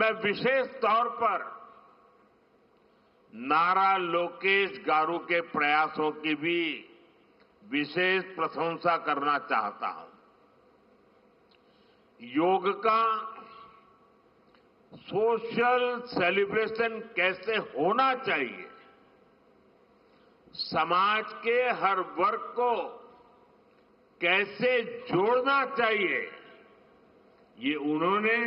मैं विशेष तौर पर नारा लोकेश गारू के प्रयासों की भी विशेष प्रशंसा करना चाहता हूं। योग का सोशल सेलिब्रेशन कैसे होना चाहिए, समाज के हर वर्ग को कैसे जोड़ना चाहिए, ये उन्होंने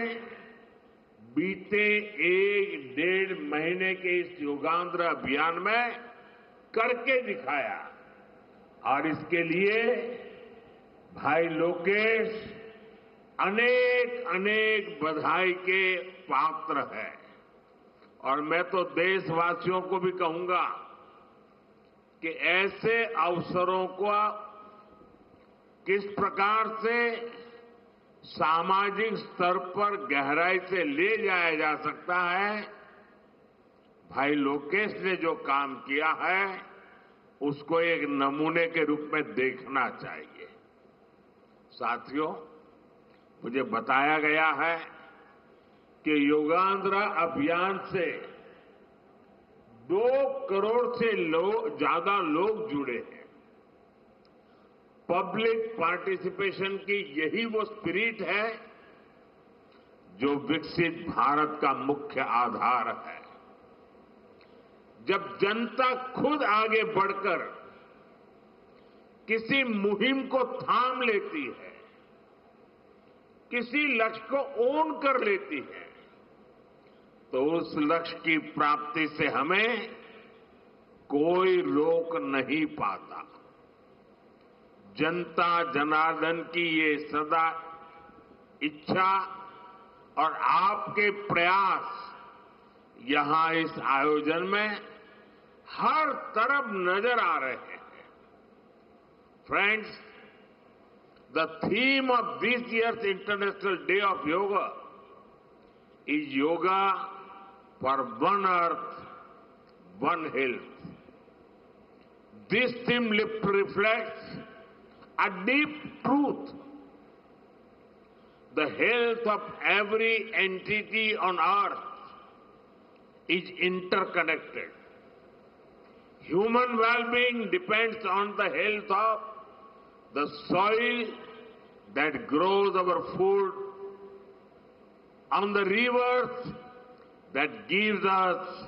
बीते 1-1.5 महीने के इस योगांध्र अभियान में करके दिखाया और इसके लिए भाई लोकेश अनेक अनेक बधाई के पात्र है। और मैं तो देशवासियों को भी कहूंगा कि ऐसे अवसरों को किस प्रकार से सामाजिक स्तर पर गहराई से ले जाया जा सकता है, भाई लोकेश ने जो काम किया है उसको एक नमूने के रूप में देखना चाहिए। साथियों, मुझे बताया गया है कि योगांध्र अभियान से 2 करोड़ से ज्यादा लोग जुड़े हैं। पब्लिक पार्टिसिपेशन की यही वो स्पिरिट है जो विकसित भारत का मुख्य आधार है। जब जनता खुद आगे बढ़कर किसी मुहिम को थाम लेती है, किसी लक्ष्य को ओन कर लेती है, तो उस लक्ष्य की प्राप्ति से हमें कोई रोक नहीं पाता। जनता जनार्दन की ये सदा इच्छा और आपके प्रयास यहां इस आयोजन में हर तरफ नजर आ रहे हैं। Friends, the theme of this year's International Day of Yoga is Yoga for One Earth, One Health. This theme reflects a deep truth. The health of every entity on earth is interconnected. Human well-being depends on the health of the soil that grows our food, on the rivers that gives us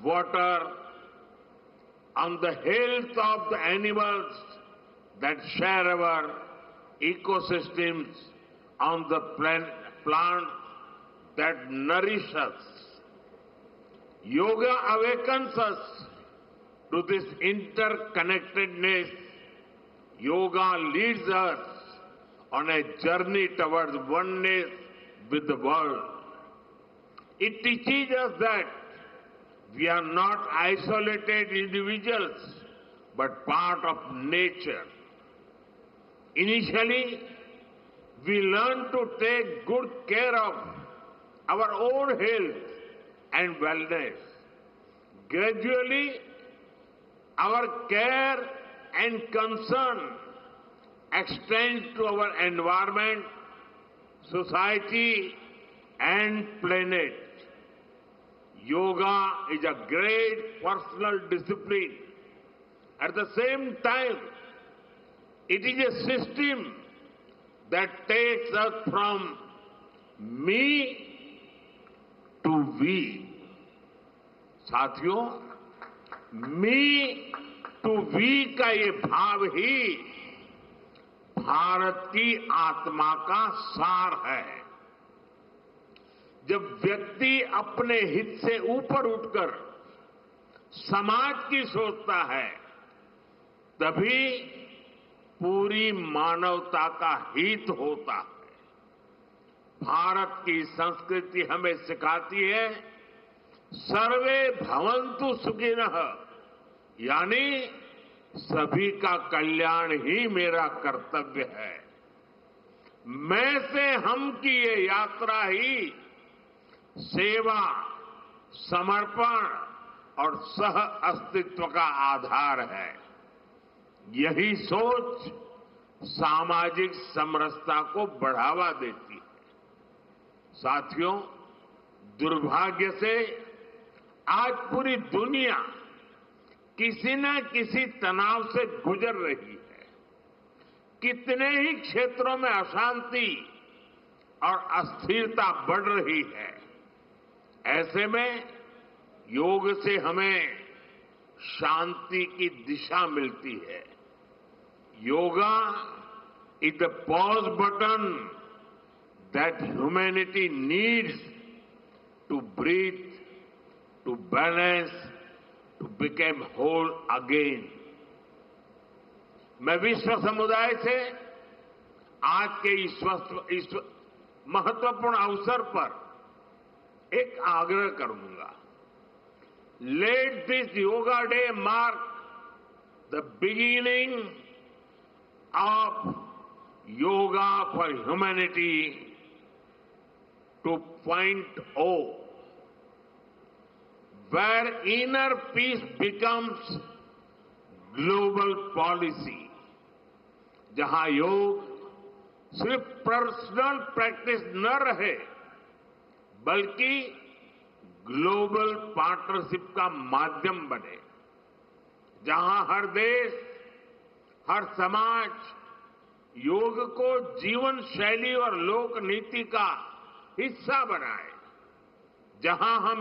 water, on the health of the animals that share our ecosystems, on the plants that nourish us. Yoga awakens us to this interconnectedness. Yoga leads us on a journey towards oneness with the world. It teaches us that we are not isolated individuals, but part of nature. Initially, we learn to take good care of our own health and wellness. Gradually, our care and concern extends to our environment, society, and planet. Yoga is a great personal discipline. At the same time, it is a system that takes us from me to we. साथियों, मी to we का ये भाव ही भारत की आत्मा का सार है। जब व्यक्ति अपने हित से ऊपर उठकर समाज की सोचता है, तभी पूरी मानवता का हित होता है। भारत की संस्कृति हमें सिखाती है सर्वे भवन्तु सुखिनः, यानी सभी का कल्याण ही मेरा कर्तव्य है। मैं से हम की ये यात्रा ही सेवा, समर्पण और सह अस्तित्व का आधार है। यही सोच सामाजिक समरसता को बढ़ावा देती है। साथियों, दुर्भाग्य से आज पूरी दुनिया किसी न किसी तनाव से गुजर रही है। कितने ही क्षेत्रों में अशांति और अस्थिरता बढ़ रही है। ऐसे में योग से हमें शांति की दिशा मिलती है। Yoga is the pause button that humanity needs to breathe, to balance, to become whole again. मैं विश्व समुदाय से आज के इस महत्वपूर्ण अवसर पर एक आग्रह करूंगा। Let this Yoga Day mark the beginning of Yoga for Humanity 2.0, where inner peace becomes global policy, जहां योग सिर्फ पर्सनल प्रैक्टिस न रहे बल्कि ग्लोबल पार्टनरशिप का माध्यम बने, जहां हर देश, हर समाज योग को जीवन शैली और लोक नीति का हिस्सा बनाए, जहां हम